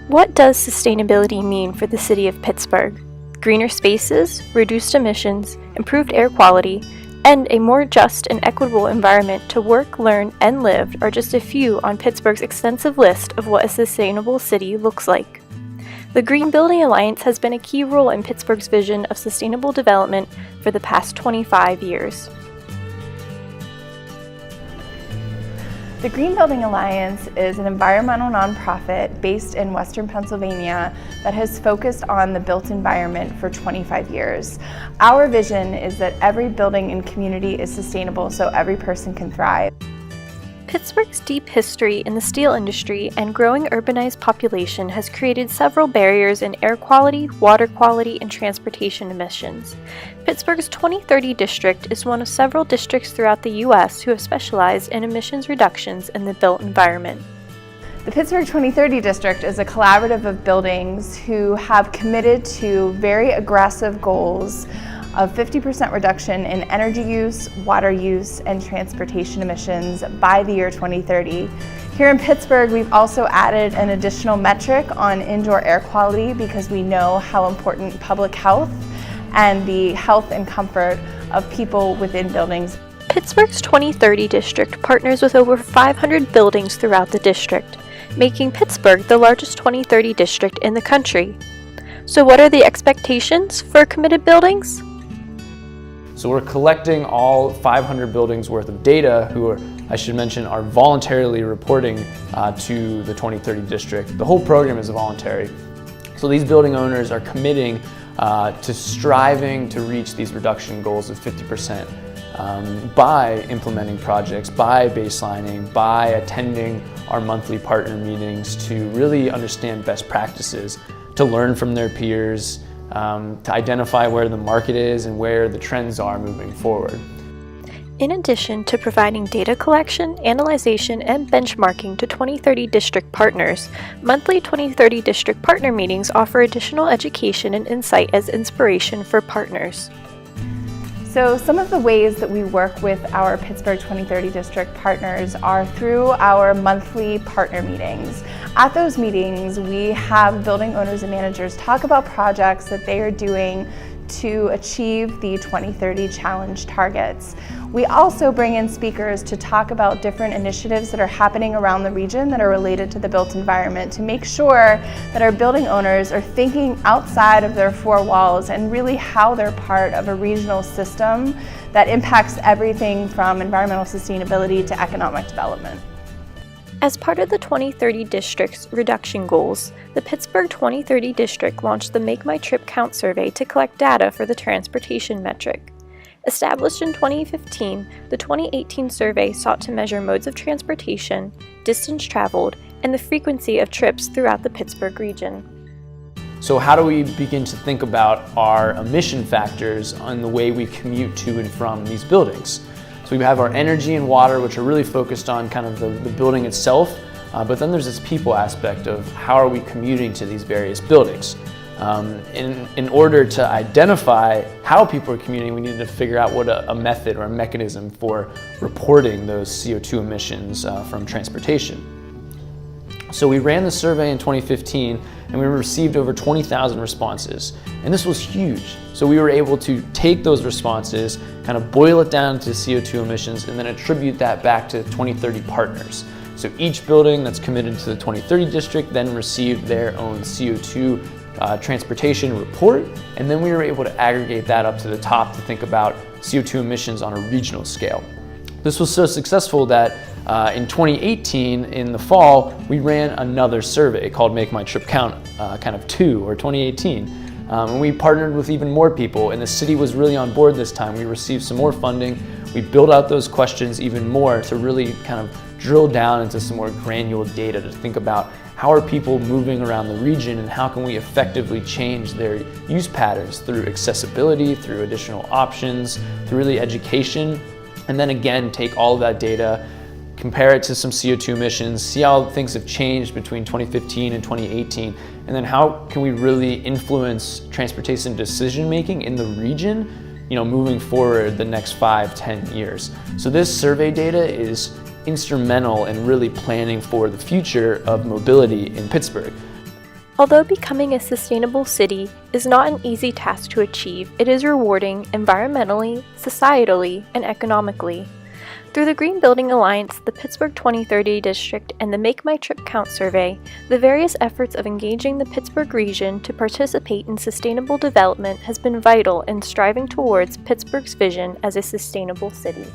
What does sustainability mean for the city of Pittsburgh? Greener spaces, reduced emissions, improved air quality, and a more just and equitable environment to work, learn, and live are just a few on Pittsburgh's extensive list of what a sustainable city looks like. The Green Building Alliance has been a key role in Pittsburgh's vision of sustainable development for the past 25 years. The Green Building Alliance is an environmental nonprofit based in Western Pennsylvania that has focused on the built environment for 25 years. Our vision is that every building and community is sustainable so every person can thrive. Pittsburgh's deep history in the steel industry and growing urbanized population has created several barriers in air quality, water quality, and transportation emissions. Pittsburgh's 2030 district is one of several districts throughout the U.S. who have specialized in emissions reductions in the built environment. The Pittsburgh 2030 district is a collaborative of buildings who have committed to very aggressive goals of 50% reduction in energy use, water use, and transportation emissions by the year 2030. Here in Pittsburgh, we've also added an additional metric on indoor air quality because we know how important public health and the health and comfort of people within buildings. Pittsburgh's 2030 district partners with over 500 buildings throughout the district, making Pittsburgh the largest 2030 district in the country. So what are the expectations for committed buildings? So we're collecting all 500 buildings worth of data who are, I should mention, are voluntarily reporting to the 2030 district. The whole program is voluntary. So these building owners are committing to striving to reach these reduction goals of 50% by implementing projects, by baselining, by attending our monthly partner meetings to really understand best practices, to learn from their peers, to identify where the market is and where the trends are moving forward. In addition to providing data collection, analyzation, and benchmarking to 2030 district partners, monthly 2030 district partner meetings offer additional education and insight as inspiration for partners. So some of the ways that we work with our Pittsburgh 2030 district partners are through our monthly partner meetings. At those meetings, we have building owners and managers talk about projects that they are doing to achieve the 2030 challenge targets. We also bring in speakers to talk about different initiatives that are happening around the region that are related to the built environment to make sure that our building owners are thinking outside of their four walls and really how they're part of a regional system that impacts everything from environmental sustainability to economic development. As part of the 2030 district's reduction goals, the Pittsburgh 2030 district launched the Make My Trip Count survey to collect data for the transportation metric. Established in 2015, the 2018 survey sought to measure modes of transportation, distance traveled, and the frequency of trips throughout the Pittsburgh region. So how do we begin to think about our emission factors on the way we commute to and from these buildings? So we have our energy and water, which are really focused on kind of the building itself, but then there's this people aspect of how are we commuting to these various buildings. In order to identify how people are commuting, we need to figure out what a method or a mechanism for reporting those CO2 emissions from transportation. So we ran the survey in 2015 and we received over 20,000 responses. And this was huge. So we were able to take those responses, kind of boil it down to CO2 emissions, and then attribute that back to 2030 partners. So each building that's committed to the 2030 district then received their own CO2 transportation report, and then we were able to aggregate that up to the top to think about CO2 emissions on a regional scale. This was so successful that in 2018, in the fall, we ran another survey called Make My Trip Count, kind of 2, or 2018. And we partnered with even more people, and the city was really on board this time. We received some more funding. We built out those questions even more to really kind of drill down into some more granular data to think about how are people moving around the region and how can we effectively change their use patterns through accessibility, through additional options, through really education, and then again take all of that data, compare it to some CO2 emissions, see how things have changed between 2015 and 2018, and then how can we really influence transportation decision making in the region, moving forward the next 5-10 years. So this survey data is instrumental in really planning for the future of mobility in Pittsburgh. Although becoming a sustainable city is not an easy task to achieve, it is rewarding environmentally, societally, and economically. Through the Green Building Alliance, the Pittsburgh 2030 District, and the Make My Trip Count survey, the various efforts of engaging the Pittsburgh region to participate in sustainable development has been vital in striving towards Pittsburgh's vision as a sustainable city.